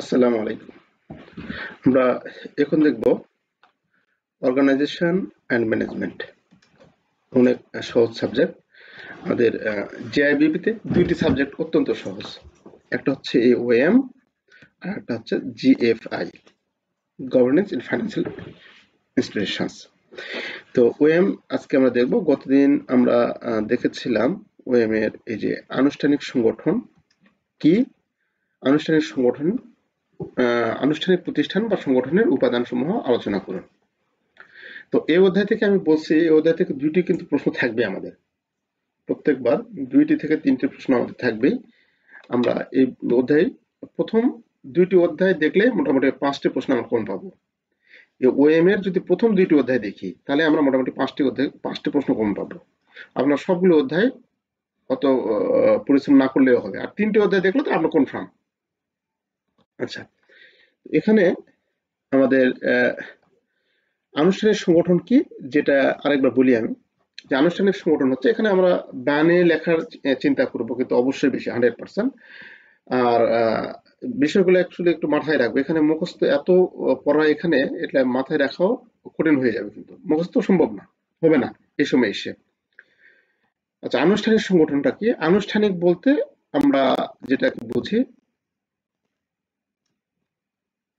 আসসালামু আলাইকুম। আমরা এখন দেখব অর্গানাইজেশন অ্যান্ড ম্যানেজমেন্ট। অনেক সহজ সাবজেক্ট। আমাদের জেআইবিতে দুইটি সাবজেক্ট অত্যন্ত সহজ। একটা হচ্ছে ওএম আর একটা হচ্ছে GFI, governance in financial institutions. তো ওএম আজকে আমরা দেখব। গতদিন আমরা দেখেছিলাম ওএম এর এই যে আনুষ্ঠানিক সংগঠন কি, আনুষ্ঠানিক সংগঠন, আনুষ্ঠানিক প্রতিষ্ঠান বা সংগঠনের উপাদানসমূহ আলোচনা করুন। তো এই অধ্যায় থেকে আমি বলছি, এই অধ্যায় থেকে দুইটি কিন্তু প্রশ্ন থাকবে আমাদের প্রত্যেকবার, 2টি থেকে 3টি প্রশ্ন আমাদের থাকবেই। আমরা এই অধ্যায় প্রথম 2টি অধ্যায় দেখলে মোটামুটি 5টি প্রশ্ন আমরা কম পাবো। এই ওএম এর যদি প্রথম 2টি অধ্যায় দেখি তাহলে আমরা মোটামুটি 5টি প্রশ্ন কম পাবো। আপনার সবগুলো অধ্যায় অত পরিশ্রম না করলেও হবে, আর 3টি অধ্যায় দেখলে তো আমরা কনফার্ম। আচ্ছা, এখানে আমাদের আনুষ্ঠানিক সংগঠন কি, যেটা আরেকবার বলি আমি। যে আনুষ্ঠানিক সংগঠন হচ্ছে, এখানে আমরা বানে লেখার চিন্তা করব, কিন্তু অবশ্যই বেশি 100%। আর বিষয়গুলো অ্যাকচুয়ালি একটু মাথায় রাখবে। এখানে মুখস্থ এত পড়া, এখানে এটা মাথায় রাখাও কঠিন হয়ে যাবে, কিন্তু মুখস্থ সম্ভব না, হবে না এই সময় এসে। আচ্ছা, আনুষ্ঠানিক সংগঠনটা কি? আনুষ্ঠানিক বলতে আমরা যেটা বুঝি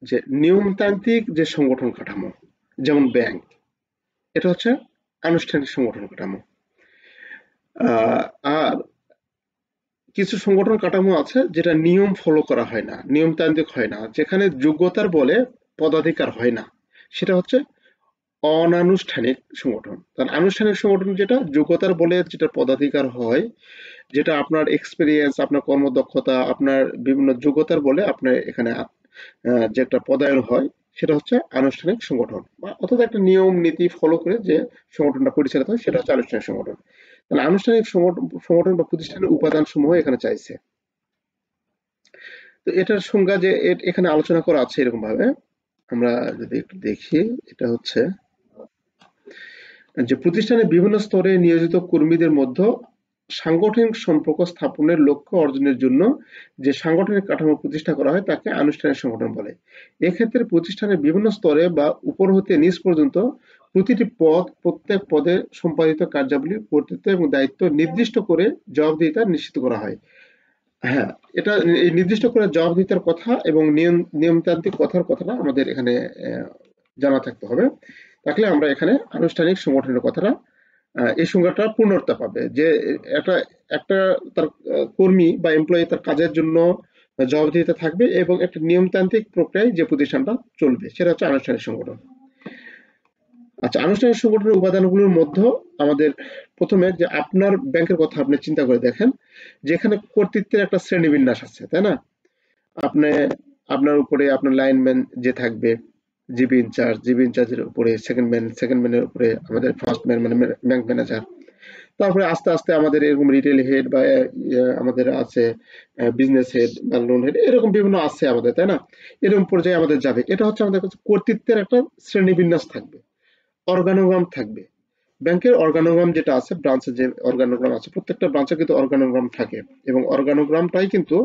যে নিয়মতান্ত্রিক যে সংগঠন কাঠামো, যেমন ব্যাংক, এটা হচ্ছে আনুষ্ঠানিক সংগঠন কাঠামো। আর কিছু সংগঠন কাঠামো আছে যেটা নিয়ম ফলো করা হয় না, নিয়মতান্ত্রিক হয় না, যেখানে যোগ্যতার বলে পদাধিকার হয় না, সেটা হচ্ছে অনানুষ্ঠানিক সংগঠন। কারণ আনুষ্ঠানিক সংগঠন যেটা যোগ্যতার বলে, যেটা পদাধিকার হয়, যেটা আপনার এক্সপিরিয়েন্স, আপনার কর্মদক্ষতা, আপনার বিভিন্ন যোগ্যতার বলে আপনার এখানে যে একটা পদায়ন হয়, সেটা হচ্ছে আনুষ্ঠানিক সংগঠন। বা অর্থাৎ একটা নিয়ম নীতি ফলো করে যে সংগঠনটা পরিচালিত হয়, সেটা হচ্ছে আনুষ্ঠানিক সংগঠন। তাহলে আনুষ্ঠানিক সংগঠন বা প্রতিষ্ঠানের উপাদান সমূহ এখানে চাইছে। তো এটার সংজ্ঞা যে এখানে আলোচনা করা আছে এরকম ভাবে, আমরা যদি একটু দেখি, এটা হচ্ছে যে প্রতিষ্ঠানের বিভিন্ন স্তরে নিয়োজিত কর্মীদের মধ্যে সাংগঠনিক সম্পর্ক স্থাপনের লক্ষ্য অর্জনের জন্য যে সাংগঠনিক কাঠামো প্রতিষ্ঠা করা হয় তাকে আনুষ্ঠানিক সংগঠন বলে। এক্ষেত্রে প্রতিষ্ঠানের বিভিন্ন স্তরে বা উপর হতে নিচ পর্যন্ত প্রতিটি পদ, প্রত্যেক পদে সম্পাদিত কার্যাবলী, কর্তৃত্ব এবং দায়িত্ব নির্দিষ্ট করে জবাবদিহিতা নিশ্চিত করা হয়। হ্যাঁ, এটা এই নির্দিষ্ট করে জবাবদিহিতার কথা এবং নিয়মতান্ত্রিক কথাটা আমাদের এখানে জানা থাকতে হবে। তাহলে আমরা এখানে আনুষ্ঠানিক সংগঠনের কথাটা, এই সংজ্ঞাটা পূর্ণতা পাবে, যে একটা একটা তার কর্মী বা এমপ্লয়ি তার কাজের জন্য জবাবদিহিতা থাকবে এবং একটা নিয়মতান্ত্রিক প্রক্রিয়ায় যে প্রতিষ্ঠানটা চলবে, সেটা হচ্ছে আনুষ্ঠানিক সংগঠন। আচ্ছা, আনুষ্ঠানিক সংগঠনের উপাদানগুলোর মধ্যে আমাদের প্রথমে, যে আপনার ব্যাংকের কথা আপনি চিন্তা করে দেখেন, যেখানে কর্তৃত্বের একটা শ্রেণীবিন্যাস আছে, তাই না? আপনি, আপনার উপরে আপনার লাইনম্যান যে থাকবে, জিবি ইনচার্জের উপরে সেকেন্ড ম্যান, সেকেন্ড ম্যানের উপরে আমাদের ফার্স্ট ম্যান মানে ব্যাংক ম্যানেজার। তারপরে আস্তে আস্তে আমাদের এরকম রিটেল হেড বা আমাদের আছে বিজনেস হেড বা লোন হেড, এরকম বিভিন্ন আছে আমাদের, তাই না? এরকম পর্যায়ে আমাদের যাবে। এটা হচ্ছে আমাদের কাছে কর্তৃত্বের একটা শ্রেণীবিন্যাস থাকবে, অর্গানোগ্রাম থাকবে। ব্যাংকের অর্গানোগ্রাম যেটা আছে, ব্রাঞ্চের যে অর্গানোগ্রাম আছে, প্রত্যেকটা ব্রাঞ্চে কিন্তু অর্গানোগ্রাম থাকে, এবং অর্গানোগ্রামটাই কিন্তু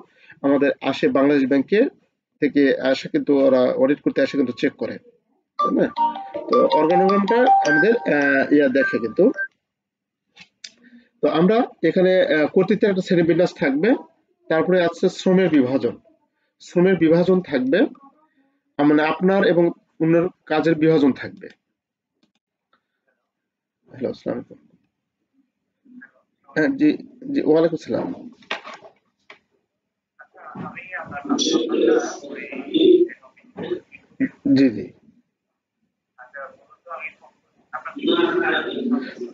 আমাদের আসে বাংলাদেশ ব্যাংকে থেকে আসে, কিন্তু ওরা অডিট করতে আসে, কিন্তু চেক করে, তাই না? তো অর্গানোগ্রামটা আমাদের দেখে কিন্তু। তো আমরা এখানে কর্তৃত্বের একটা শ্রেণীবিন্যাস থাকবে। তারপরে আছে শ্রমের বিভাজন, শ্রমের বিভাজন থাকবে, মানে আপনার এবং অন্যের কাজের বিভাজন থাকবে। হ্যালো, আসসালামু আলাইকুম। হ্যাঁ, জি, জি, ওয়ালাইকুম সালাম। জি, জি,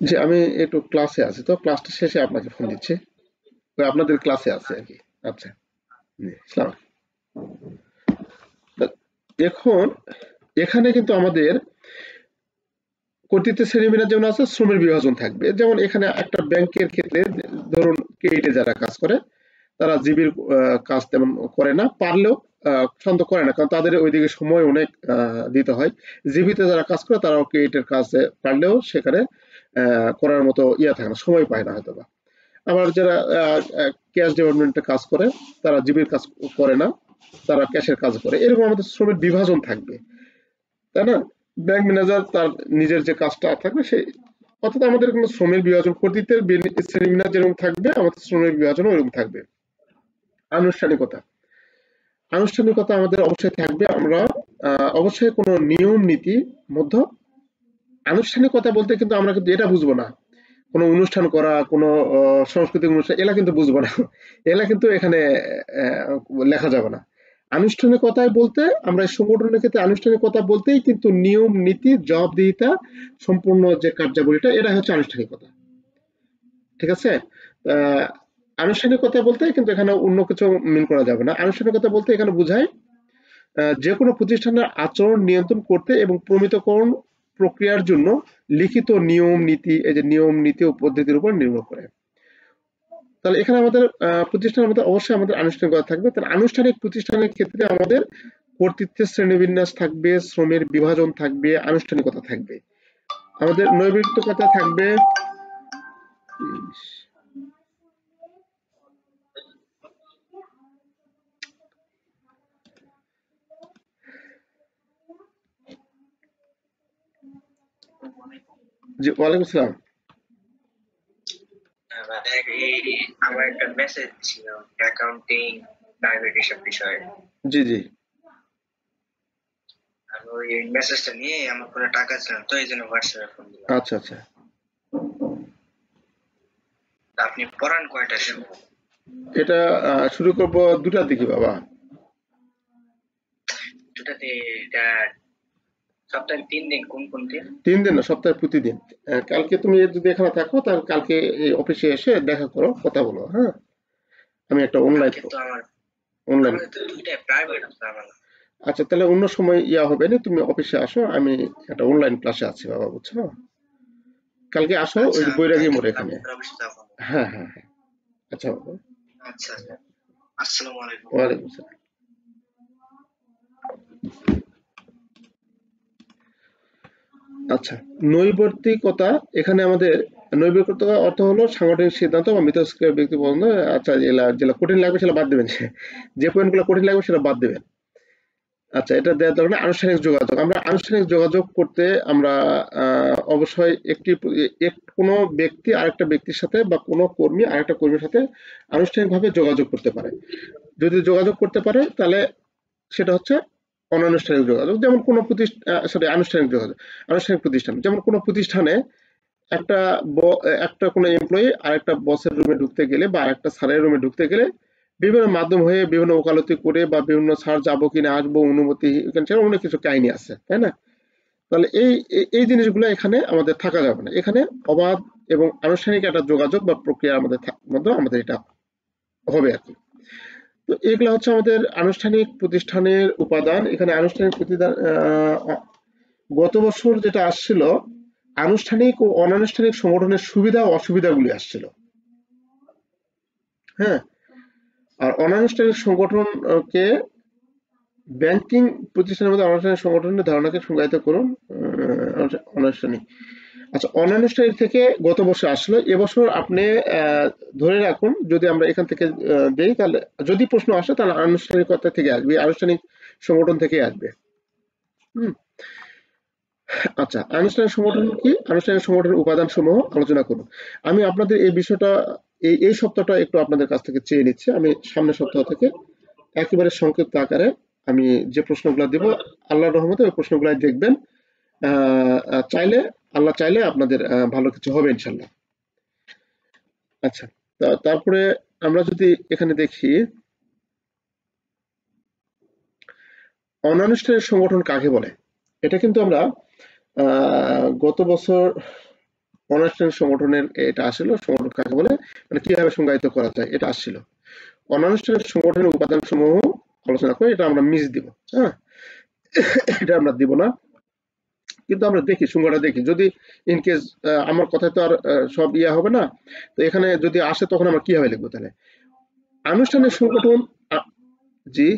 জি, আমি একটু ক্লাসে আছি, তো ক্লাসটা শেষে আপনাকে ফোন দিচ্ছি। ওই আপনাদের ক্লাসে আছে আর কি। আচ্ছা, জি, সালাম। এখন এখানে কিন্তু আমাদের কর্তৃত্বের শ্রেণীবিন্যাস যেমন আছে, শ্রমের বিভাজন থাকবে। যেমন এখানে একটা ব্যাংকের ক্ষেত্রে, ধরুন ক্রেডিটে যারা কাজ করে, তারা জিবির কাজ তেমন করে না, পারলেও সাধারণত করে না, কারণ তাদের ওইদিকে সময় অনেক দিতে হয়। জিবিতে যারা কাজ করে তারাও ক্রেডিটের কাজে পারলেও সেখানে করার মতো থাকে না, সময় পায় না হয়তো বা। আবার যারা ক্যাশ ডেভেলপমেন্টে কাজ করে, তারা জিবির কাজ করে না, তারা ক্যাশের কাজ করে, এরকম আমাদের শ্রমের বিভাজন থাকবে, তাই না? ব্যাংক ম্যানেজার তার নিজের যে কাজটা থাকবে সেই, অর্থাৎ আমাদের কোনো শ্রমের বিভাজন কর্তৃত্বের শ্রেণীবিন্যাস যেরকম থাকবে আমাদের শ্রমের বিভাজনও ওইরকম থাকবে। আনুষ্ঠানিকতা, আনুষ্ঠানিকতা আমাদের অবশ্যই থাকবে। আমরা অবশ্যই কোনো নিয়ম নীতি মধ্য, আনুষ্ঠানিকতা বলতে কিন্তু আমরা কিন্তু এটা বুঝবো না কোনো অনুষ্ঠান করা, কোনো সাংস্কৃতিক অনুষ্ঠান, এলা কিন্তু বুঝবো না, এলা কিন্তু এখানে লেখা যাবে না। আনুষ্ঠানিকতায় বলতে আমরা সংগঠনের ক্ষেত্রে আনুষ্ঠানিকতা বলতেই কিন্তু নিয়ম নীতি জবাবদিহিতা সম্পূর্ণ যে কার্যাবলীটা, এটা হচ্ছে আনুষ্ঠানিকতা, ঠিক আছে? আহ, আনুষ্ঠানিকতা বলতে কিন্তু এখানে অন্য কিছু মিন করা যাবে না। আনুষ্ঠানিকতা বলতে এখানে বোঝায় যে কোনো প্রতিষ্ঠানের আচরণ নিয়ন্ত্রণ করতে এবং প্রমিতকরণ প্রক্রিয়ার জন্য লিখিত নিয়ম নীতি, এই যে নিয়ম নীতি ও পদ্ধতির উপর নির্ভর করে। তাহলে এখানে আমাদের প্রতিষ্ঠানের মধ্যে অবশ্যই আমাদের আনুষ্ঠানিকতা থাকবে। তাহলে আনুষ্ঠানিক প্রতিষ্ঠানের ক্ষেত্রে আমাদের কর্তৃত্বের শ্রেণীবিন্যাস থাকবে, শ্রমের বিভাজন থাকবে, আনুষ্ঠানিকতা থাকবে, আমাদের নৈমিত্তিকতা থাকবে। জি, ওয়ালাইকুম আসসালাম। আমার একটা মেসেজ ছিল অ্যাকাউন্টিং প্রাইভেট এসব বিষয়ে। জি জি, আমি ওই মেসেজটা নিয়ে আমার পুরো টাকা ছিল তো এই জন্য হোয়াটসঅ্যাপে ফোন দিলাম। আচ্ছা আচ্ছা। আপনি পড়ান কয়টার সময়? এটা শুরু করব 2টার দিকে বাবা। 2টাতে? এটা সপ্তাহে 3 দিন, কোন কোন দিন? 3 দিন না, সপ্তাহে প্রতিদিন। কালকে তুমি যদি এখানে থাকো তাহলে কালকে এই অফিসে এসে দেখা করো, কথা বলো, হ্যাঁ? আমি একটা অনলাইন তো আমার অনলাইন তো দুইটাই প্রাইভেট আমার। আচ্ছা, তাহলে অন্য সময় ইয়া হবে না, তুমি অফিসে আসো, আমি একটা অনলাইন ক্লাসে আছি বাবা, বুঝছো? কালকে আসো, ওই যে বৈরাগী মোড় এখানে। হ্যাঁ হ্যাঁ হ্যাঁ, আচ্ছা বাবা। আচ্ছা, আসসালামু আলাইকুম। ওয়ালাইকুম আসসালাম। আচ্ছা, নৈবর্তিকতা, এখানে আমাদের নৈবর্তিকতা অর্থ হলো সাংগঠনিক সিদ্ধান্ত বা মিথস্ক্রিয় ব্যক্তি পছন্দ। আচ্ছা, যেটা কঠিন লাগবে সেটা বাদ দেবেন, যে পয়েন্টগুলো কঠিন লাগবে সেটা বাদ দেবেন। আচ্ছা, এটা দেওয়ার দরকার নেই। আনুষ্ঠানিক যোগাযোগ, আমরা আনুষ্ঠানিক যোগাযোগ করতে আমরা অবশ্যই কোনো ব্যক্তি আরেকটা ব্যক্তির সাথে বা কোনো কর্মী আরেকটা কর্মীর সাথে আনুষ্ঠানিকভাবে যোগাযোগ করতে পারে। যদি যোগাযোগ করতে পারে তাহলে সেটা হচ্ছে অনানুষ্ঠানিক যোগাযোগ। যেমন কোনো আনুষ্ঠানিক যোগাযোগ, আনুষ্ঠানিক প্রতিষ্ঠান, যেমন কোনো প্রতিষ্ঠানে একটা একটা কোনো এমপ্লয়ি আরেকটা বসের রুমে ঢুকতে গেলে বা আরেকটা স্যারের রুমে ঢুকতে গেলে বিভিন্ন মাধ্যম হয়ে বিভিন্ন ওকালতি করে বা বিভিন্ন স্যার যাবো কিনা আসবো অনুমতি, এখানে অনেক কিছু কাহিনী আছে, তাই না? তাহলে এই জিনিসগুলো এখানে আমাদের থাকা যাবে না। এখানে অবাধ এবং আনুষ্ঠানিক একটা যোগাযোগ বা প্রক্রিয়া আমাদের মধ্যে আমাদের এটা হবে আর কি। তো এগুলো হচ্ছে আমাদের আনুষ্ঠানিক প্রতিষ্ঠানের উপাদান। এখানে আনুষ্ঠানিক প্রতিষ্ঠান গত বছর যেটা আসছিল, আনুষ্ঠানিক ও অনানুষ্ঠানিক সংগঠনের সুবিধা ও অসুবিধাগুলি আসছিল, হ্যাঁ? আর অনানুষ্ঠানিক সংগঠনকে ব্যাংকিং প্রতিষ্ঠানের মধ্যে অনানুষ্ঠানিক সংগঠনের ধারণাকে সংজ্ঞায়িত করুন। অনানুষ্ঠানিক, আচ্ছা, অনানুষ্ঠানিক থেকে গত বছর আসলো, এবছর আপনি ধরে রাখুন যদি আমরা এখান থেকে দেই, তাহলে যদি প্রশ্ন আসে তাহলে আনুষ্ঠানিকতা থেকে আসবে, আনুষ্ঠানিক সংগঠন থেকে আসবে। হুম, আচ্ছা, আনুষ্ঠানিক সংগঠন কি? আনুষ্ঠানিক সংগঠনের উপাদান সমূহ আলোচনা করুন। আমি আপনাদের এই বিষয়টা এই সপ্তাহটা একটু আপনাদের কাছ থেকে চেয়ে নিচ্ছি। আমি সামনের সপ্তাহ থেকে একেবারে সংক্ষিপ্ত আকারে আমি যে প্রশ্নগুলো দেব, আল্লাহর রহমতে ওই প্রশ্নগুলাই দেখবেন। চাইলে, আল্লাহ চাইলে আপনাদের ভালো কিছু হবে ইনশাল্লাহ। আচ্ছা, তারপরে আমরা যদি এখানে দেখি অনানুষ্ঠানিক সংগঠন কাকে বলে, এটা কিন্তু আমরা গত বছর অনানুষ্ঠানিক সংগঠনের এটা আসছিল, সংগঠন কাকে বলে মানে কিভাবে সংজ্ঞায়িত করা যায় এটা আসছিল। অনানুষ্ঠানিক সংগঠনের উপাদান সমূহ আলোচনা করে, এটা আমরা মিস দিব, হ্যাঁ? এটা আমরা দিব না, কিন্তু আমরা দেখি সংজ্ঞাটা দেখি, যদি ইনকেস আমার কথায় তো আর সব ইয়া হবে না, তো এখানে যদি আসে তখন আমরা কিভাবে লিখবো তাহলে আনুষ্ঠানিক সংগঠন। জি,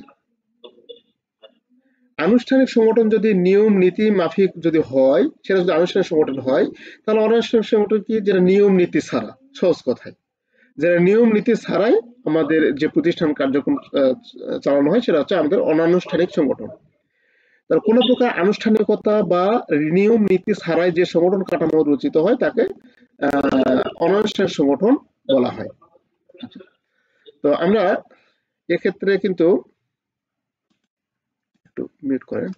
আনুষ্ঠানিক সংগঠন যদি নিয়ম নীতি মাফিক যদি হয়, সেটা যদি আনুষ্ঠানিক সংগঠন হয়, তাহলে অনানুষ্ঠানিক সংগঠন কি? যেটা নিয়ম নীতি ছাড়া, সহজ কথায় যেটা নিয়ম নীতি ছাড়াই আমাদের যে প্রতিষ্ঠান কার্যক্রম চালানো হয় সেটা হচ্ছে আমাদের অনানুষ্ঠানিক সংগঠন। তার কোনো প্রকার আনুষ্ঠানিকতা বা নিয়ম নীতি ছাড়াই যে সংগঠন কাঠামো রচিত হয় তাকে অনানুষ্ঠানিক সংগঠন বলা হয়। তো আমরা এক্ষেত্রে কিন্তু একটু মিউট করেন।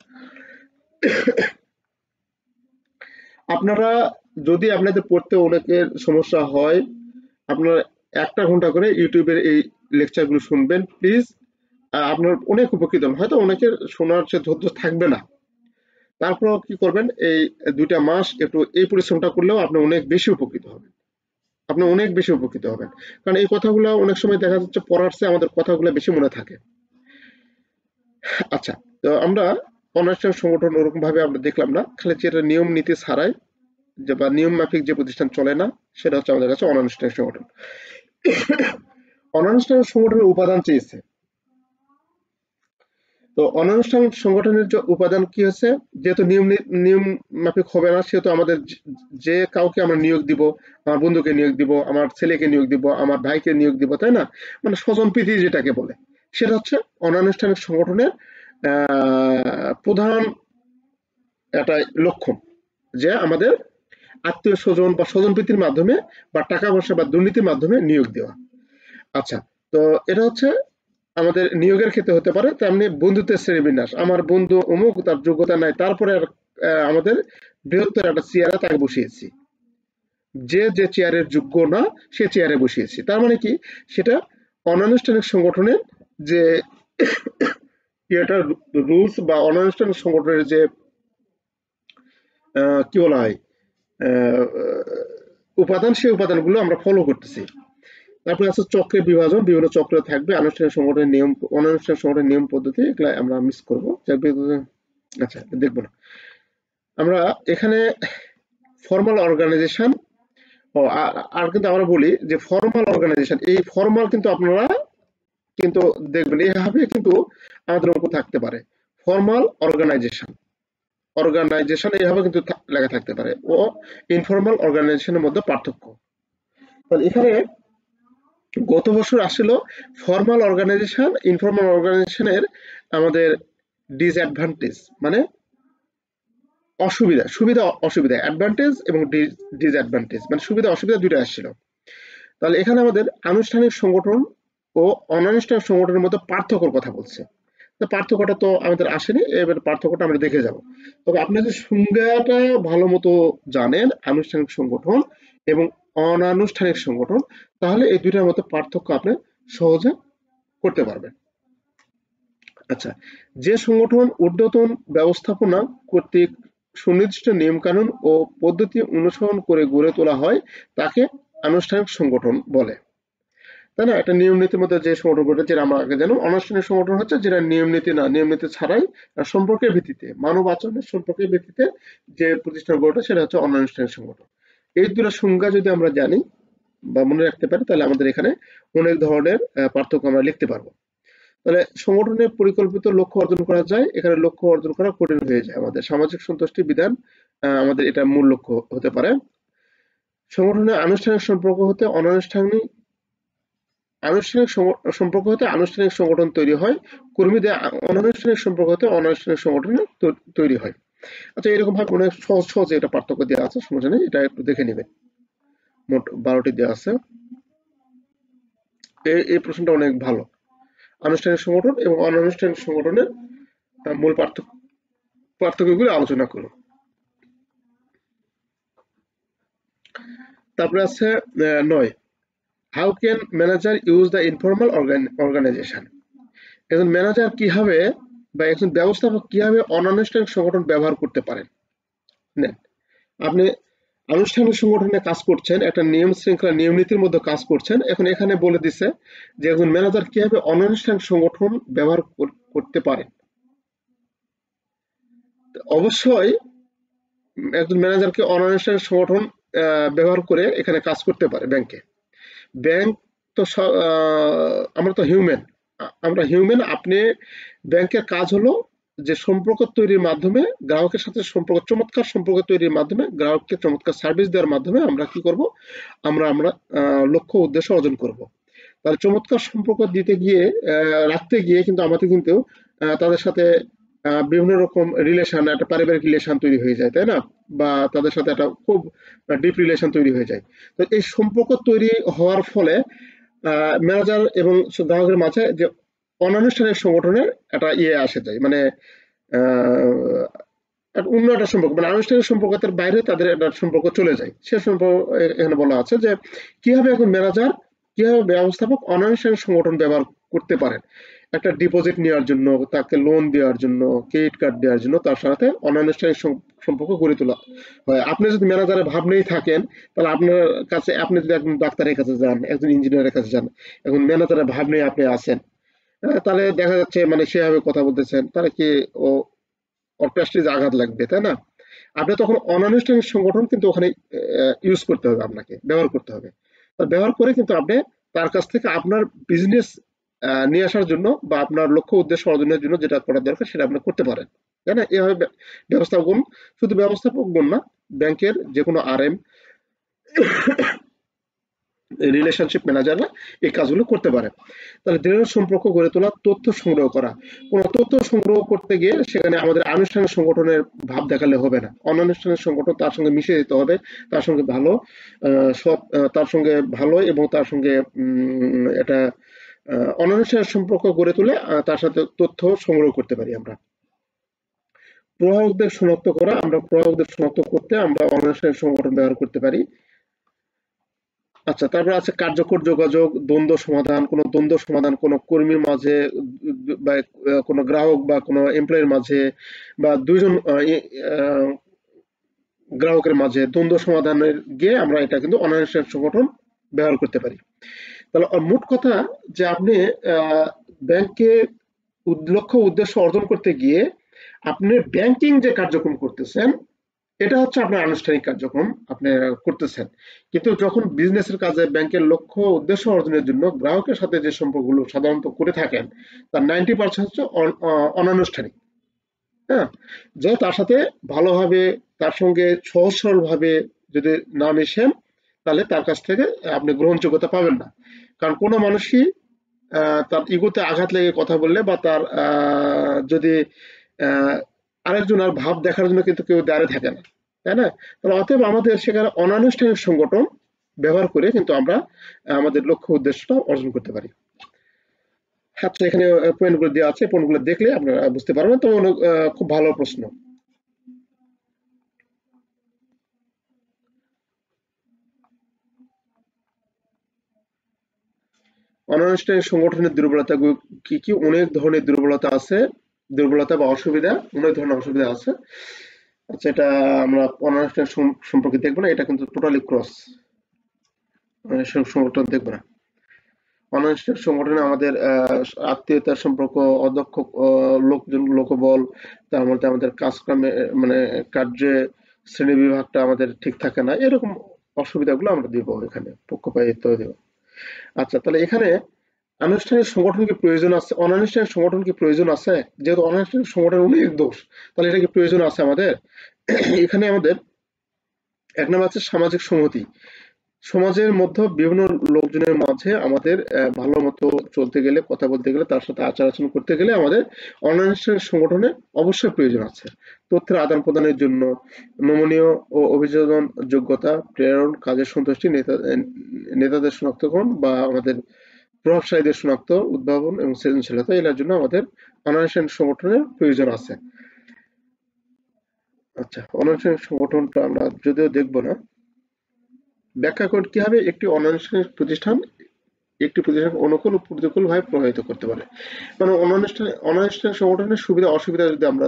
আপনারা যদি আপনাদের পড়তে অনেকের সমস্যা হয়, আপনারা 1টা ঘন্টা করে ইউটিউবের এই লেকচারগুলো শুনবেন প্লিজ। আপনার অনেক উপকৃত হবেন। হয়তো অনেকের শোনার সে ধৈর্য থাকবে না, তারপরেও কি করবেন, এই 2টা মাস একটু এই পরিশ্রমটা করলেও আপনি অনেক বেশি উপকৃত হবেন। আপনি অনেক বেশি উপকৃত হবেন, কারণ এই কথাগুলো অনেক সময় দেখা যাচ্ছে পড়ার চেয়ে আমাদের কথাগুলো বেশি মনে থাকে। আচ্ছা, তো আমরা অনানুষ্ঠানিক সংগঠন ওরকম ভাবে আমরা দেখলাম না, খালি যেটা নিয়ম নীতি ছাড়াই যে বা নিয়ম মাফিক যে প্রতিষ্ঠান চলে না সেটা হচ্ছে আমাদের কাছে অনানুষ্ঠানিক সংগঠন। অনানুষ্ঠানিক সংগঠনের উপাদান চেয়েছে। তো অনানুষ্ঠানিক সংগঠনের যে উপাদান কি হচ্ছে, যেহেতু নিয়ম মাফিক হবে না, সেহেতু আমাদের যে কাউকে আমরা নিয়োগ দিব, আমার বন্ধুকে নিয়োগ দিব, আমার ছেলেকে নিয়োগ দিব, আমার ভাইকে নিয়োগ দিব, তাই না? মানে স্বজন প্রীতি যেটাকে বলে, সেটা হচ্ছে অনানুষ্ঠানিক সংগঠনের প্রধান একটা লক্ষণ, যে আমাদের আত্মীয় স্বজন বা স্বজন প্রীতির মাধ্যমে বা টাকা পয়সা বা দুর্নীতির মাধ্যমে নিয়োগ দেওয়া। আচ্ছা, তো এটা হচ্ছে আমাদের নিয়োগের ক্ষেত্রে হতে পারে। তেমনি বন্ধুত্বের শ্রেণীবিন্যাস, আমার বন্ধু অমুক, তার যোগ্যতা নাই, তারপরে আমাদের বৃহত্তর একটা চেয়ারে তাকে বসিয়েছি, যে যে চেয়ারের যোগ্য না সে চেয়ারে বসিয়েছি। তার মানে কি, সেটা অনানুষ্ঠানিক সংগঠনের যে এটা রুলস বা অনানুষ্ঠানিক সংগঠনের যে কি বলা হয় উপাদান, সেই উপাদানগুলো আমরা ফলো করতেছি। তারপরে আছে চক্রের বিভাজন, বিভিন্ন চক্র থাকবে, আনুষ্ঠানিক সংগঠনের নিয়ম, অনানুষ্ঠানিক সংগঠনের নিয়ম পদ্ধতি, এগুলো আমরা মিস করবো। আচ্ছা, দেখবো না আমরা এখানে। ফর্মাল অর্গানাইজেশন, আর কিন্তু আমরা বলি যে ফর্মাল অর্গানাইজেশন, এই ফর্মাল কিন্তু আপনারা কিন্তু দেখবেন এইভাবে কিন্তু আমাদের অঙ্ক থাকতে পারে। ফর্মাল অর্গানাইজেশন এইভাবে কিন্তু লেখা থাকতে পারে, ও ইনফর্মাল অর্গানাইজেশনের মধ্যে পার্থক্য। তাহলে এখানে গত বছর আসছিল ফর্মাল অর্গানাইজেশন ইনফর্মাল অর্গানাইজেশনের আমাদের ডিসঅ্যাডভান্টেজ, মানে অসুবিধা, সুবিধা অসুবিধা, অ্যাডভান্টেজ এবং ডিসঅ্যাডভান্টেজ, মানে সুবিধা অসুবিধা দুটো আসছিল। তাহলে এখানে আমাদের আনুষ্ঠানিক সংগঠন ও অনানুষ্ঠানিক সংগঠনের মধ্যে পার্থক্যর কথা বলছে। তো পার্থক্যটা তো আমাদের আসেনি, এবার পার্থক্যটা আমরা দেখে যাব। তবে আপনি যদি সংজ্ঞাটা ভালো মতো জানেন, আনুষ্ঠানিক সংগঠন এবং অনানুষ্ঠানিক সংগঠন, তাহলে এই দুইটার মধ্যে পার্থক্য আপনি সহজে করতে পারবেন। আচ্ছা, যে সংগঠন ঊর্ধ্বতন ব্যবস্থাপনা কর্তৃক সুনির্দিষ্ট নিয়মকানুন ও পদ্ধতি অনুসরণ করে গড়ে তোলা হয় তাকে আনুষ্ঠানিক সংগঠন বলে, তাই না? একটা নিয়ম নীতির মধ্যে যে সংগঠন গড়ে, যেটা আমরা আগে জানো। অনানুষ্ঠানিক সংগঠন হচ্ছে যেটা নিয়ম নীতি না, নিয়ম নীতি ছাড়াই সম্পর্কের ভিত্তিতে, মানব আচরণের সম্পর্কের ভিত্তিতে যে প্রতিষ্ঠান গড়ে সেটা হচ্ছে অনানুষ্ঠানিক সংগঠন। এই দুটো সংজ্ঞা যদি আমরা জানি বা মনে রাখতে পারি, তাহলে আমাদের এখানে অনেক ধরনের পার্থক্য আমরা লিখতে পারবো। তাহলে সংগঠনের পরিকল্পিত লক্ষ্য অর্জন করা যায়, এখানে লক্ষ্য অর্জন করা কঠিন হয়ে যায়। আমাদের সামাজিক সন্তুষ্টি বিধান আমাদের এটা মূল লক্ষ্য হতে পারে। সংগঠনের আনুষ্ঠানিক সম্পর্ক হতে আনুষ্ঠানিক সংগঠন তৈরি হয়, কর্মীদের অনানুষ্ঠানিক সম্পর্ক হতে অনানুষ্ঠানিক সংগঠন তৈরি হয়। আচ্ছা, এরকম ভাবে অনেক সহজ সহজে এটা পার্থক্য দেওয়া আছে, সমস্যা নেই, এটা একটু দেখে নেবেন। মোট 12টি দেওয়া আছে। এই প্রশ্নটা অনেক ভালো। আনুষ্ঠানিক সংগঠন এবং অনানুষ্ঠানিক সংগঠনের মূল পার্থক্যগুলো আলোচনা করো। তারপরে আছে 9, how can manager use the informal organisation. একজন ম্যানেজার কিভাবে বা একজন ব্যবস্থাপক কিভাবে অনানুষ্ঠানিক সংগঠন ব্যবহার করতে পারেন। আপনি আনুষ্ঠানিক সংগঠনে কাজ করছেন, একটা নিয়ম শৃঙ্খলা নিয়ম নীতির মধ্যে কাজ করছেন, এখন এখানে বলে দিচ্ছে যে একজন ম্যানেজার কিভাবে অনানুষ্ঠানিক সংগঠন ব্যবহার করতে পারেন। অবশ্যই একজন ম্যানেজারকে অনানুষ্ঠানিক সংগঠন ব্যবহার করে এখানে কাজ করতে পারে। ব্যাংক তো আমরা তো হিউম্যান। আপনি ব্যাংকের কাজ হলো যে সম্পর্ক তৈরির মাধ্যমে, গ্রাহকের সাথে চমৎকার সম্পর্ক তৈরির মাধ্যমে, গ্রাহককে চমৎকার সার্ভিস দেওয়ার মাধ্যমে আমরা কি করব, আমরা লক্ষ্য উদ্দেশ্য অর্জন করব। তাহলে চমৎকার সম্পর্ক দিতে গিয়ে রাখতে গিয়ে কিন্তু আমাদের কিন্তু তাদের সাথে বিভিন্ন রকম রিলেশন, একটা পারিবারিক রিলেশন তৈরি হয়ে যায়, তাই না? বা তাদের সাথে একটা খুব ডিপ রিলেশন তৈরি হয়ে যায়। তো এই সম্পর্ক তৈরি হওয়ার ফলে ম্যানেজার এবং গ্রাহকের মাঝে যে অনানুষ্ঠানিক সংগঠনের একটা আসে যায়, মানে আহ, অন্য একটা সম্পর্ক, মানে আনুষ্ঠানিক সম্পর্কের বাইরে তাদের একটা সম্পর্ক চলে যায়। সে সম্পর্ক এখানে বলা আছে যে কিভাবে এখন ম্যানেজার, কিভাবে ব্যবস্থাপক অনানুষ্ঠানিক সংগঠন ব্যবহার করতে পারেন একটা ডিপোজিট নেওয়ার জন্য, তাকে লোন দেওয়ার জন্য, ক্রেডিট কার্ড দেওয়ার জন্য, তার সাথে অনানুষ্ঠানিক সম্পর্ক গড়ে তোলা হয়। আপনি যদি ম্যানেজারের ভাব নেই থাকেন, তাহলে আপনার কাছে, আপনি যদি একজন ডাক্তারের কাছে যান, একজন ইঞ্জিনিয়ারের কাছে যান, এখন ম্যানেজারের ভাব নেই আপনি আছেন, তাহলে দেখা যাচ্ছে মানে সেভাবে কথা বলতেছেন, তাহলে কি ও ওর প্রেস্টিজে আঘাত লাগবে, তাই না? আপনি তখন অনানুষ্ঠানিক সংগঠন কিন্তু ওখানে ইউজ করতে হবে, আপনাকে ব্যবহার করতে হবে। ব্যবহার করে কিন্তু আপনি তার কাছ থেকে আপনার বিজনেস নিয়ে আসার জন্য বা আপনার লক্ষ্য উদ্দেশ্য অর্জনের জন্য যেটা করার দরকার সেটা আপনি করতে পারেন, তাই না? এভাবে ব্যবস্থাপক, শুধু ব্যবস্থাপক গুণ না, ব্যাংকের যে কোনো RM, রিলেশনশিপ ম্যানেজাররা এই কাজগুলো করতে পারে। তাহলে দৃঢ় সম্পর্ক গড়ে তোলা, তথ্য সংগ্রহ করা। কোনো তথ্য সংগ্রহ করতে গিয়ে সেখানে আমাদের আনুষ্ঠানিক সংগঠনের ভাব দেখালে হবে না। অনানুষ্ঠানিক সংগঠন তার সঙ্গে মিশে যেতে হবে, তার সঙ্গে ভালো সব, তার সঙ্গে ভালো এবং তার সঙ্গে এটা অনানুষ্ঠানিক সম্পর্ক গড়ে তুলে তার সাথে তথ্য সংগ্রহ করতে পারি আমরা। প্রভাবকদের শনাক্ত করা, আমরা প্রভাবকদের শনাক্ত করতে আমরা অনানুষ্ঠানিক সংগঠন ব্যবহার করতে পারি। আচ্ছা, তারপর আছে কার্যকর যোগাযোগ, দ্বন্দ্ব সমাধান। কোনো দ্বন্দ্ব সমাধান কোনো কর্মীর মাঝে বা কোনো গ্রাহক বা কোনো এমপ্লয়ের মাঝে বা দুইজন গ্রাহকের মাঝে দ্বন্দ্ব সমাধানের গিয়ে আমরা এটা কিন্তু অনানুষ্ঠানিক সংগঠন ব্যবহার করতে পারি। তাহলে মোট কথা যে আপনি ব্যাংকে লক্ষ্য উদ্দেশ্য অর্জন করতে গিয়ে আপনি ব্যাংকিং যে কার্যক্রম করতেছেন এটা হচ্ছে আপনার আনুষ্ঠানিক কার্যক্রম আপনি করতেছেন। কিন্তু যখন বিজনেসের কাজে ব্যাংকের লক্ষ্য উদ্দেশ্য অর্জনের জন্য গ্রাহকের সাথে যে সম্পর্কগুলো সাধারণত করে থাকেন তার 90% হচ্ছে অনানুষ্ঠানিক। হ্যাঁ, যে তার সাথে ভালোভাবে, তার সঙ্গে সহজ সরল ভাবে যদি না মিশেন, তাহলে তার কাছ থেকে আপনি গ্রহণযোগ্যতা পাবেন না। কারণ কোনো মানুষই তার ইগোতে আঘাত লেগে কথা বললে বা তার যদি আহ, আরেকজনের ভাব দেখার জন্য কিন্তু কেউ দাঁড়িয়ে থাকে না, তাই না? তাহলে অতএব আমাদের সেখানে অনানুষ্ঠানিক সংগঠন ব্যবহার করে কিন্তু আমরা আমাদের লক্ষ্য উদ্দেশ্যটা অর্জন করতে পারি। আচ্ছা, এখানে পয়েন্টগুলো দেওয়া আছে, পয়েন্টগুলো দেখলে আপনারা বুঝতে পারবেন। তো খুব ভালো প্রশ্ন। অনানুষ্ঠানিক সংগঠনের দুর্বলতা কি কি? অনেক ধরনের দুর্বলতা আছে, দুর্বলতা বা অসুবিধা, অনেক ধরনের অসুবিধা আছে। আচ্ছা, এটা আমরা অনানুষ্ঠানিক সম্পর্কে দেখবো না, এটা কিন্তু টোটালি ক্রস সংগঠন দেখবো না। অনানুষ্ঠানিক সংগঠনে আমাদের আত্মীয়তার সম্পর্ক, অদক্ষ লোকজন, লোকবল, তার মধ্যে আমাদের কাজকর্মে মানে কার্যে শ্রেণী বিভাগটা আমাদের ঠিক থাকে না, এরকম অসুবিধাগুলো আমরা দিব এখানে, পক্ষপাতিত্ব দেব। আচ্ছা, তাহলে এখানে আনুষ্ঠানিক সংগঠন কি প্রয়োজন আছে, অনানুষ্ঠানিক সংগঠন কি প্রয়োজন আছে? যেহেতু অনানুষ্ঠানিক সংগঠন অনেক দোষ, তাহলে এটা কি প্রয়োজন আছে আমাদের? এখানে আমাদের এক নম্বর আছে সামাজিক সংহতি। সমাজের মধ্যে বিভিন্ন লোকজনের মাঝে আমাদের ভালো মতো চলতে গেলে, কথা বলতে গেলে, তার সাথে আচার আচরণ করতে গেলে আমাদের অনানুষ্ঠানিক সংগঠনের অবশ্যই প্রয়োজন আছে। তথ্যের আদান প্রদানের জন্য, নমনীয় ও অভিযোজন যোগ্যতা, প্রেরণ, কাজের সন্তুষ্টি, নেতাদের শনাক্তকরণ বা আমাদের প্রভাবশালীদের শনাক্ত, উদ্ভাবন এবং সৃজনশীলতা, এটার জন্য আমাদের অনানুষ্ঠানিক সংগঠনের প্রয়োজন আছে। আচ্ছা, অনানুষ্ঠানিক সংগঠনটা আমরা যদিও দেখবো না, ব্যাখ্যা করে কিভাবে একটি অনানুষ্ঠানিক প্রতিষ্ঠান একটি প্রতিষ্ঠান অনুকূল ও প্রতিকূল ভাবে প্রভাবিত করতে পারে। মানে অনানুষ্ঠানিক সংগঠনের সুবিধা অসুবিধা যদি আমরা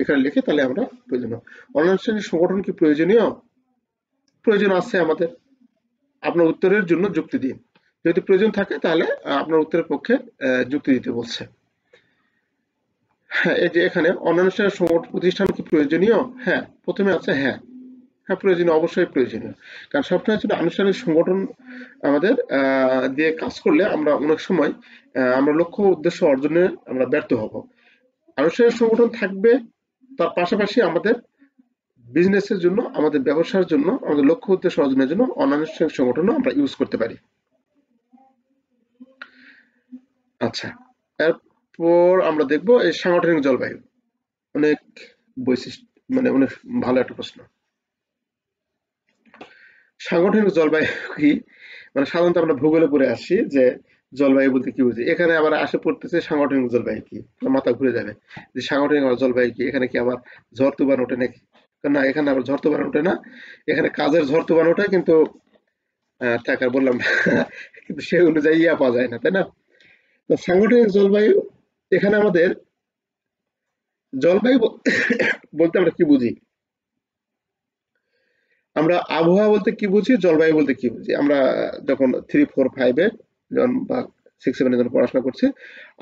এখানে লিখি, তাহলে আমরা প্রয়োজন। অনানুষ্ঠানিক সংগঠন কি প্রয়োজনীয়? প্রয়োজন আছে আমাদের। আপনার উত্তরের জন্য যুক্তি দিন। যদি প্রয়োজন থাকে তাহলে আপনার উত্তরের পক্ষে যুক্তি দিতে বলছে। হ্যাঁ, এই যে এখানে অনানুষ্ঠানিক প্রতিষ্ঠান কি প্রয়োজনীয়? হ্যাঁ, প্রথমে আছে হ্যাঁ। হ্যাঁ, প্রয়োজনীয়, অবশ্যই প্রয়োজনীয়। কারণ সবসময় ছিল আনুষ্ঠানিক সংগঠন আমাদের দিয়ে কাজ করলে আমরা অনেক সময় আমরা লক্ষ্য উদ্দেশ্য অর্জনে আমরা ব্যর্থ হব। আনুষ্ঠানিক সংগঠন থাকবে, তার পাশাপাশি আমাদের বিজনেসের জন্য, আমাদের ব্যবসার জন্য, আমাদের লক্ষ্য উদ্দেশ্য অর্জনের জন্য অনানুষ্ঠানিক সংগঠনও আমরা ইউজ করতে পারি। আচ্ছা, এরপর আমরা দেখব এই সাংগঠনিক জলবায়ু। অনেক বৈশিষ্ট্য, মানে অনেক ভালো একটা প্রশ্ন। সাংগঠনিক জলবায়ু কি? মানে সাধারণত আমরা ভূগোলে পড়ে আসছি যে জলবায়ু বলতে কি বুঝি, এখানে আবার আসে পড়তেছে সাংগঠনিক জলবায়ু কি, মাথা ঘুরে যাবে যে সাংগঠনিক জলবায়ু কি, এখানে কি আবার ঝড় তুফান ওঠে নাকি? না, এখানে আবার ঝড় তুফান ওঠে না, এখানে কাজের ঝড় তুফান ওঠে, কিন্তু থাক আর বললাম না। কিন্তু সে অনুযায়ী পাওয়া যায় না, তাই না? তো সাংগঠনিক জলবায়ু, এখানে আমাদের জলবায়ু বলতে আমরা কি বুঝি? আমরা আবহাওয়া বলতে কি বুঝি, জলবায়ু বলতে কি বুঝি? আমরা যখন 3, 4, 5-এ যখন বা 6, 7-এ যখন পড়াশোনা করছি,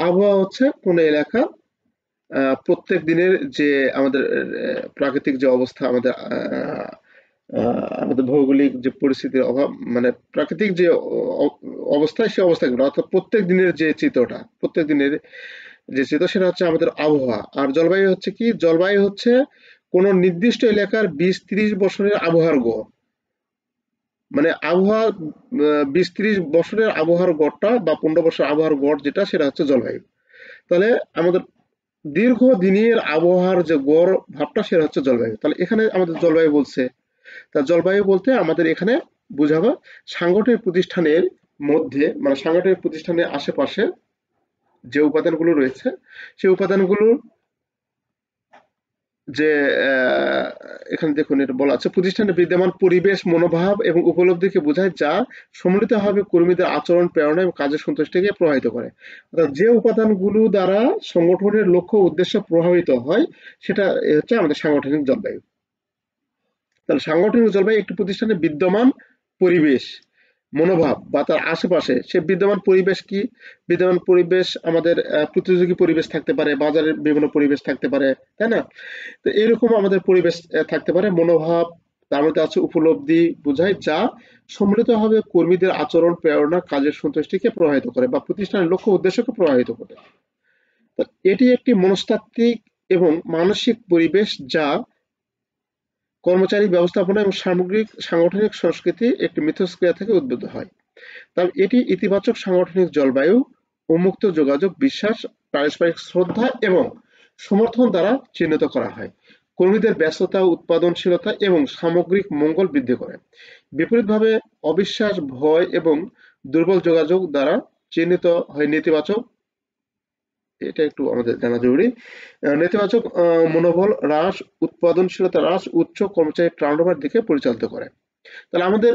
আবহাওয়া হচ্ছে কোন এলাকা প্রত্যেক দিনের যে আমাদের প্রাকৃতিক যে অবস্থা, আমাদের আমাদের ভৌগোলিক যে পরিস্থিতির অভাব, মানে প্রাকৃতিক যে অবস্থায়, সে অবস্থাগুলো অর্থাৎ প্রত্যেক দিনের যে চিত্রটা, প্রত্যেক দিনের যে চিত্র, সেটা হচ্ছে আমাদের আবহাওয়া। আর জলবায়ু হচ্ছে কি? জলবায়ু হচ্ছে কোন নির্দিষ্ট এলাকার 20-30 বছরের আবহাওয়ার গড়। মানে আবহাওয়া 20-30 বছরের আবহাওয়ার গড়টা বা 15 বছর আবহাওয়ার গড় যেটা, সেটা হচ্ছে জলবায়ু। তাহলে আমাদের দীর্ঘদিনের আবহাওয়ার যে গড় ভাবটা, সেটা হচ্ছে জলবায়ু। তাহলে এখানে আমাদের জলবায়ু বলছে, তা জলবায়ু বলতে আমাদের এখানে বুঝাবো সাংগঠনিক প্রতিষ্ঠানের মধ্যে, মানে সাংগঠনিক প্রতিষ্ঠানের আশেপাশে যে উপাদানগুলো রয়েছে, সেই উপাদানগুলো যে এখানে দেখুন এটা বলা আছে, প্রতিষ্ঠানে বিদ্যমান পরিবেশ, মনোভাব এবং উপলব্ধিকে বোঝায়, যা সম্মিলিতভাবে কর্মীদের আচরণ, প্রেরণা এবং কাজের সন্তুষ্টিকে প্রভাবিত করে। অর্থাৎ যে উপাদানগুলো দ্বারা সংগঠনের লক্ষ্য উদ্দেশ্য প্রভাবিত হয়, সেটা হচ্ছে আমাদের সাংগঠনিক জলবায়ু। তাহলে সাংগঠনিক জলবায়ু একটি প্রতিষ্ঠানে বিদ্যমান পরিবেশ, মনোভাব বা তার আশেপাশে সে বিদ্যমান পরিবেশ কি? বিদ্যমান পরিবেশ আমাদের প্রতিযোগী পরিবেশ থাকতে পারে, বাজারের বিভিন্ন পরিবেশ থাকতে পারে, তাই না? তো এরকম আমাদের পরিবেশ থাকতে পারে। মনোভাব, তার মধ্যে আছে উপলব্ধি বোঝায়, যা সম্মিলিতভাবে কর্মীদের আচরণ, প্রেরণা, কাজের সন্তুষ্টিকে প্রভাবিত করে বা প্রতিষ্ঠানের লক্ষ্য উদ্দেশ্যকে প্রভাবিত করে। তো এটি একটি মনস্তাত্ত্বিক এবং মানসিক পরিবেশ, যা কর্মচারী ব্যবস্থাপনা এবং সামগ্রিক সাংগঠনিক সংস্কৃতি একটি মিথস্ক্রিয়া থেকে উদ্ভূত হয়। তার এটি ইতিবাচক সাংগঠনিক জলবায়ু, উন্মুক্ত যোগাযোগ, বিশ্বাস, পারস্পরিক শ্রদ্ধা এবং সমর্থন দ্বারা চিহ্নিত করা হয়। কর্মীদের ব্যস্ততা, উৎপাদনশীলতা এবং সামগ্রিক মঙ্গল বৃদ্ধি করে। বিপরীতভাবে অবিশ্বাস, ভয় এবং দুর্বল যোগাযোগ দ্বারা চিহ্নিত হয় নেতিবাচক, এটা একটু আমাদের জানা জরুরি। নেতিবাচক মনোবল হ্রাস, উৎপাদনশীলতা হ্রাস, উচ্চ কর্মচারী টার্নওভার দিকে পরিচালিত করে। তাহলে আমাদের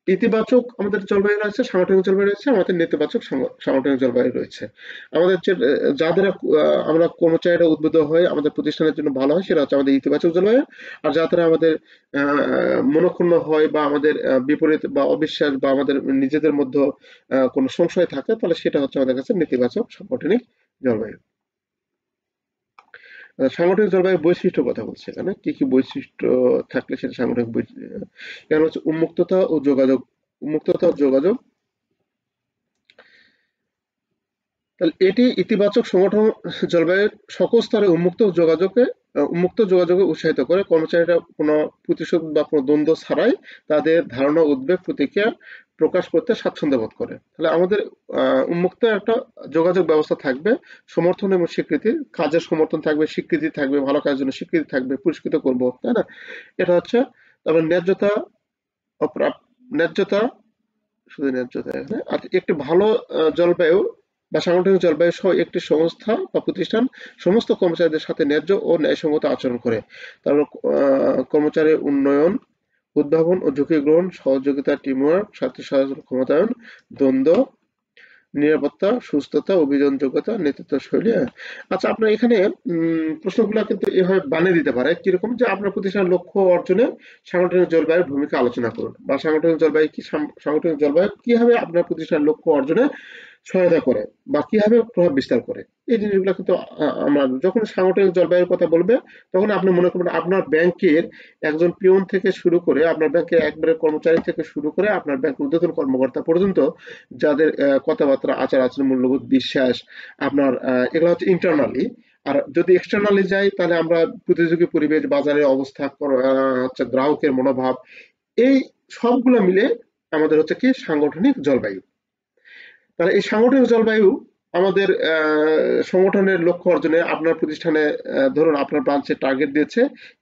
ইতিবাচক আমাদের জলবায়ু রয়েছে, সাংগঠনিক জলবায়ু রয়েছে, আমাদের নেতিবাচক সাংগঠনিক জলবায়ু রয়েছে। আমাদের যে যাদের আমরা কর্মচারীরা উদ্বুদ্ধ হয়ে আমাদের প্রতিষ্ঠানের জন্য ভালো হয়, সেটা হচ্ছে আমাদের ইতিবাচক জলবায়ু। আর যারা আমাদের মনক্ষুণ্ণ হয় বা আমাদের বিপরীত বা অবিশ্বাস বা আমাদের নিজেদের মধ্যে কোনো সংশয় থাকে, তাহলে সেটা হচ্ছে আমাদের কাছে নেতিবাচক সাংগঠনিক জলবায়ু। সাংগঠনিক জলবায়ুর বৈশিষ্ট্য কথা বলছে, এখানে কি কি বৈশিষ্ট্য থাকলে সেটা সাংগঠনিক এখানে হচ্ছে উন্মুক্ততা ও যোগাযোগ। উন্মুক্ততা ও যোগাযোগ, তাহলে এটি ইতিবাচক সংগঠন জলবায়ুর সকল স্তরে উন্মুক্ত যোগাযোগে উৎসাহিত করে। কর্মচারীরা কোনো প্রতিশোধ বা কোনো দ্বন্দ্ব ছাড়াই তাদের ধারণা, উদ্বেগ, প্রতিক্রিয়া প্রকাশ করতে স্বাচ্ছন্দ্য বোধ করে। তাহলে আমাদের উন্মুক্ত একটা যোগাযোগ ব্যবস্থা থাকবে, সমর্থন এবং স্বীকৃতি, কাজের সমর্থন থাকবে, স্বীকৃতি থাকবে, ভালো কাজের জন্য স্বীকৃতি থাকবে, পুরস্কৃত করবো, তাই না? এটা হচ্ছে, তারপর ন্যায্যতা, ন্যায্যতা, শুধু ন্যায্যতা এখানে। আর একটি ভালো জলবায়ু বা সাংগঠনিক জলবায়ু সহ একটি সংস্থা বা প্রতিষ্ঠান সমস্ত কর্মচারীদের সাথে ন্যায্য ও ন্যায়সঙ্গত আচরণ করে। তারপর কর্মচারীর উন্নয়ন, উদ্ভাবন ও ঝুঁকি গ্রহণ, সহযোগিতা, টিমওয়ার্ক, স্বার্থ সাধন ক্ষমতায়ন, দ্বন্দ্ব নিরাপত্তা, সুস্থতা, অভিযানযোগ্যতা, নেতৃত্ব শৈলী। আচ্ছা, আপনার এখানে প্রশ্নগুলো কিন্তু এভাবে বানিয়ে দিতে পারে, কিরকম যে আপনার প্রতিষ্ঠানের লক্ষ্য অর্জনে সাংগঠনিক জলবায়ুর ভূমিকা আলোচনা করুন, বা সাংগঠনিক জলবায়ু কি, সাংগঠনিক জলবায়ু কিভাবে আপনার প্রতিষ্ঠানের লক্ষ্য অর্জনে সহায়তা করে বা কিভাবে প্রভাব বিস্তার করে। এই জিনিসগুলো কিন্তু আমরা যখন সাংগঠনিক জলবায়ুর কথা বলবে, তখন আপনি মনে করবেন আপনার ব্যাংকের একজন পিয়ন থেকে শুরু করে, আপনার ব্যাংকের একবারে কর্মচারী থেকে শুরু করে আপনার ব্যাংক ঊর্ধ্বতন কর্মকর্তা পর্যন্ত, যাদের কথাবার্তা, আচার আচরণ, মূল্যবোধ, বিশ্বাস, আপনার এগুলো হচ্ছে ইন্টারনালি। আর যদি এক্সটার্নালি যাই, তাহলে আমরা প্রতিযোগী পরিবেশ, বাজারের অবস্থা, হচ্ছে গ্রাহকের মনোভাব, এই সবগুলো মিলে আমাদের হচ্ছে কি সাংগঠনিক জলবায়ু। তাহলে এই সাংগঠনিক জলবায়ু আমাদের সংগঠনের লক্ষ্য অর্জনে আপনার প্রতিষ্ঠানে ধরুন আপনার ব্রাঞ্চে টার্গেট দিয়েছে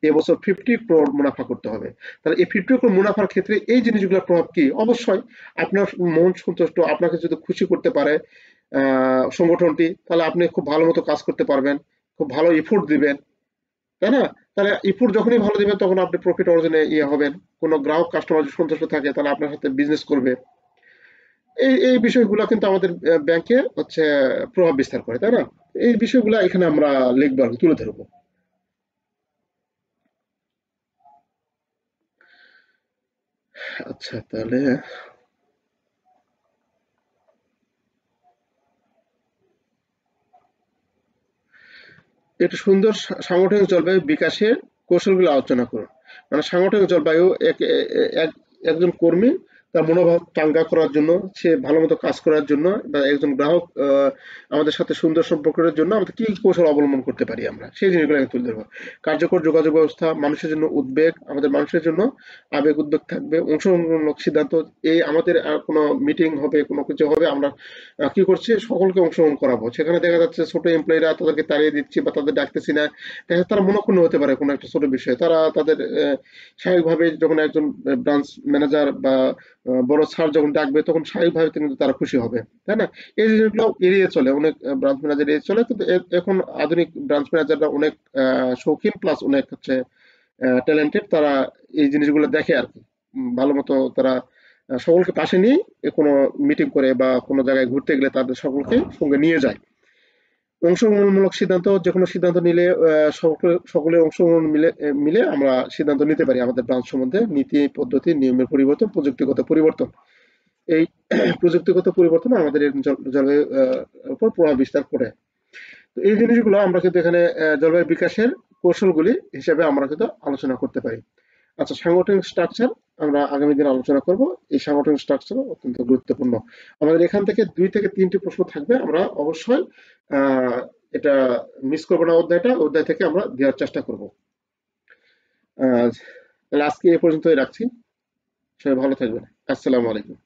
এবছর 50 crore মুনাফা করতে হবে। তাহলে এই 50 crore মুনাফার ক্ষেত্রে এই জিনিসগুলোর প্রভাব কি? অবশ্যই আপনার মন সন্তুষ্ট, আপনাকে যদি খুশি করতে পারে সংগঠনটি, তাহলে আপনি খুব ভালো মতো কাজ করতে পারবেন, খুব ভালো এফোর্ট দিবেন, তাই না? তাহলে এফোর্ট যখনই ভালো দিবেন তখন আপনি প্রফিট অর্জনে হবেন। কোনো গ্রাহক কাস্টমার যদি সন্তুষ্ট থাকে তাহলে আপনার সাথে বিজনেস করবে। এই বিষয়গুলো কিন্তু আমাদের ব্যাংকে হচ্ছে প্রভাব বিস্তার করে, তাই না? এই বিষয়গুলো এখানে আমরা লিখবো আর কি, তুলে ধরবো। আচ্ছা, তাহলে একটু সুন্দর সাংগঠনিক জলবায়ু বিকাশের কৌশলগুলো আলোচনা করুন। মানে সাংগঠনিক জলবায়ু একজন কর্মী তার মনোভাব চাঙ্গা করার জন্য, সে ভালো মতো কাজ করার জন্য, বা একজন গ্রাহক আমাদের সাথে সুন্দর সম্পর্কের জন্য আমাদের কি কৌশল অবলম্বন করতে পারি আমরা, সেই জিনিসগুলো আমি তুলে ধরবো। কার্যকর যোগাযোগ ব্যবস্থা, মানুষের জন্য উদ্বেগ, আমাদের মানুষের জন্য আবেগ উদ্বেগ থাকবে, অংশগ্রহণমূলক সিদ্ধান্ত। এই আমাদের কোনো মিটিং হবে, কোনো কিছু হবে, আমরা কি করছি, সকলকে অংশগ্রহণ করাবো। সেখানে দেখা যাচ্ছে ছোট এমপ্লয়িরা তাদেরকে তাড়িয়ে দিচ্ছি বা তাদের ডাকতেছি না, দেখা যাচ্ছে তারা মনক্ষুণ্ণ হতে পারে কোনো একটা ছোট বিষয়ে। তারা তাদের স্বাভাবিকভাবে যখন একজন ব্রাঞ্চ ম্যানেজার বা বড় স্যার যখন ডাকবে তখন স্বাভাবিকভাবে কিন্তু তারা খুশি হবে, তাই না? এই জিনিসগুলো এড়িয়ে চলে, অনেক ব্রাঞ্চ ম্যানেজার এড়িয়ে চলে, কিন্তু এখন আধুনিক ব্রাঞ্চ ম্যানেজাররা অনেক শৌখিন প্লাস অনেক হচ্ছে ট্যালেন্টেড, তারা এই জিনিসগুলো দেখে আর কি। ভালো মতো তারা সকলকে পাশে নিয়ে কোনো মিটিং করে বা কোনো জায়গায় ঘুরতে গেলে তাদের সকলকে সঙ্গে নিয়ে যায়। অংশগ্রহণমূলক সিদ্ধান্ত, যে কোনো সিদ্ধান্ত নিলে সকলের অংশগ্রহণ মিলে আমরা সিদ্ধান্ত নিতে পারি আমাদের ব্রাঞ্চ সম্বন্ধে, নীতি পদ্ধতি নিয়মের পরিবর্তন, প্রযুক্তিগত পরিবর্তন। এই প্রযুক্তিগত পরিবর্তন আমাদের এই জলবায়ু উপর প্রভাব বিস্তার করে। তো এই জিনিসগুলো আমরা কিন্তু এখানে জলবায়ু বিকাশের কৌশলগুলি হিসেবে আমরা কিন্তু আলোচনা করতে পারি। আচ্ছা, সাংগঠনিক স্ট্রাকচার আমরা আগামী দিনে আলোচনা করব। এই সাংগঠনিক স্ট্রাকচার অত্যন্ত গুরুত্বপূর্ণ। আমাদের এখান থেকে 2 থেকে 3টি প্রশ্ন থাকবে, আমরা অবশ্যই এটা মিস করবো না। অধ্যায় থেকে আমরা দেওয়ার চেষ্টা করব। তাহলে আজকে এ পর্যন্তই রাখছি। সবাই ভালো থাকবেন। আসসালামু আলাইকুম।